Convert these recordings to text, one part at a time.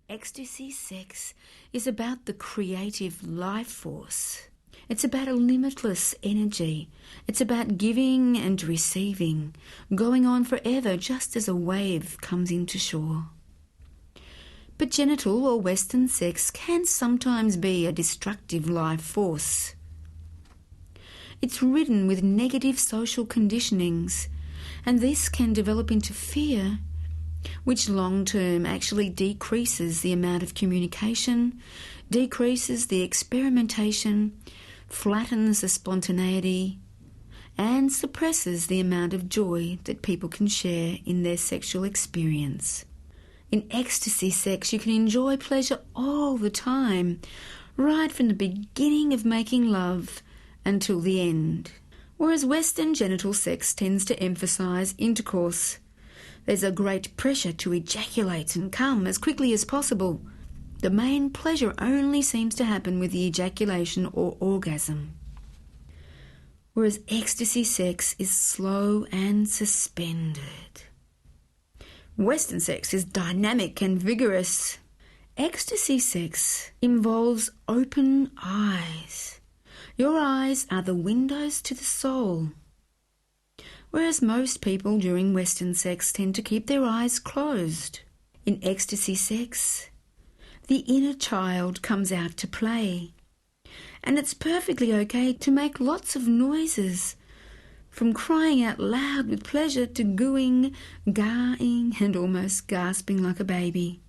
Ecstasy Sex is about the creative life force. It's about a limitless energy. It's about giving and receiving, going on forever just as a wave comes into shore. But genital or Western sex can sometimes be a destructive life force. It's ridden with negative social conditionings, and this can develop into fear, which long-term actually decreases the amount of communication, decreases the experimentation, flattens the spontaneity, and suppresses the amount of joy that people can share in their sexual experience. In ecstasy sex, you can enjoy pleasure all the time, right from the beginning of making love until the end. Whereas Western genital sex tends to emphasise intercourse. There's a great pressure to ejaculate and come as quickly as possible. The main pleasure only seems to happen with the ejaculation or orgasm. Whereas ecstasy sex is slow and suspended. Western sex is dynamic and vigorous. Ecstasy sex involves open eyes. Your eyes are the windows to the soul. Whereas most people during Western sex tend to keep their eyes closed. In ecstasy sex, the inner child comes out to play. And it's perfectly okay to make lots of noises, from crying out loud with pleasure to gooing, gahing, and almost gasping like a baby.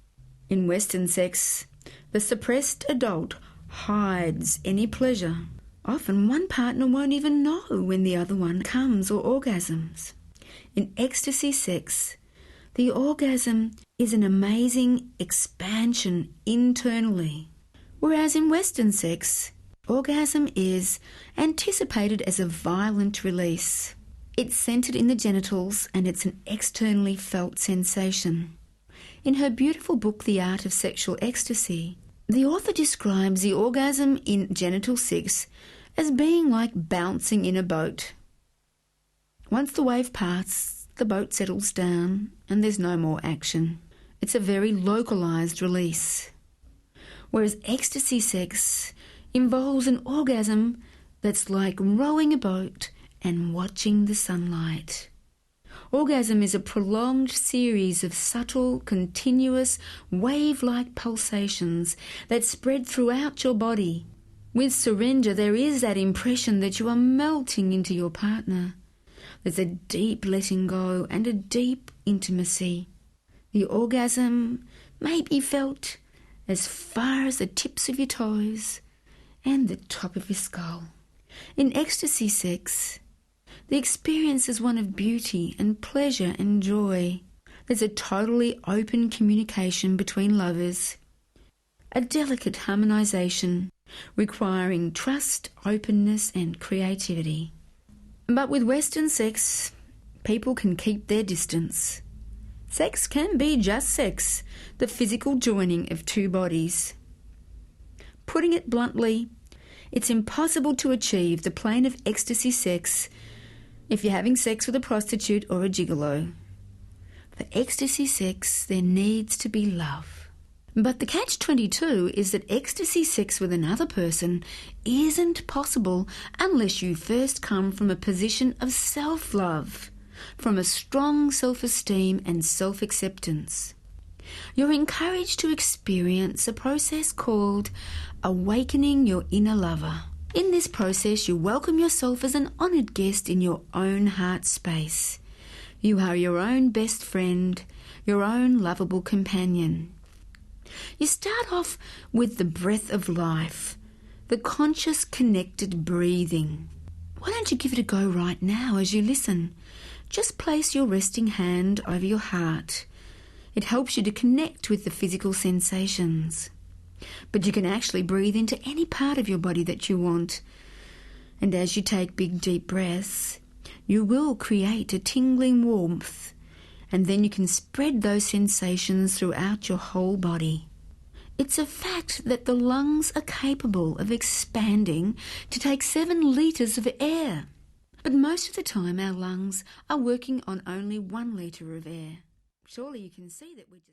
In Western sex, the suppressed adult hides any pleasure. Often one partner won't even know when the other one comes or orgasms. In ecstasy sex, the orgasm is an amazing expansion internally. Whereas in Western sex, orgasm is anticipated as a violent release. It's centred in the genitals and it's an externally felt sensation. In her beautiful book, The Art of Sexual Ecstasy, the author describes the orgasm in genital sex as being like bouncing in a boat. Once the wave passes, the boat settles down and there's no more action. It's a very localised release. Whereas ecstasy sex involves an orgasm that's like rowing a boat and watching the sunlight. Orgasm is a prolonged series of subtle, continuous, wave-like pulsations that spread throughout your body. With surrender, there is that impression that you are melting into your partner. There's a deep letting go and a deep intimacy. The orgasm may be felt as far as the tips of your toes and the top of your skull. In ecstasy sex, the experience is one of beauty and pleasure and joy. There's a totally open communication between lovers, a delicate harmonisation requiring trust, openness and creativity. But with Western sex, people can keep their distance. Sex can be just sex, the physical joining of two bodies. Putting it bluntly, it's impossible to achieve the plane of ecstasy sex if you're having sex with a prostitute or a gigolo. For ecstasy sex, there needs to be love. But the catch-22 is that ecstasy sex with another person isn't possible unless you first come from a position of self-love, from a strong self-esteem and self-acceptance. You're encouraged to experience a process called awakening your inner lover. In this process, you welcome yourself as an honoured guest in your own heart space. You are your own best friend, your own lovable companion. You start off with the breath of life, the conscious connected breathing. Why don't you give it a go right now as you listen? Just place your resting hand over your heart. It helps you to connect with the physical sensations. But you can actually breathe into any part of your body that you want. And as you take big deep breaths, you will create a tingling warmth, and then you can spread those sensations throughout your whole body. It's a fact that the lungs are capable of expanding to take 7 litres of air. But most of the time our lungs are working on only 1 litre of air. Surely you can see that we just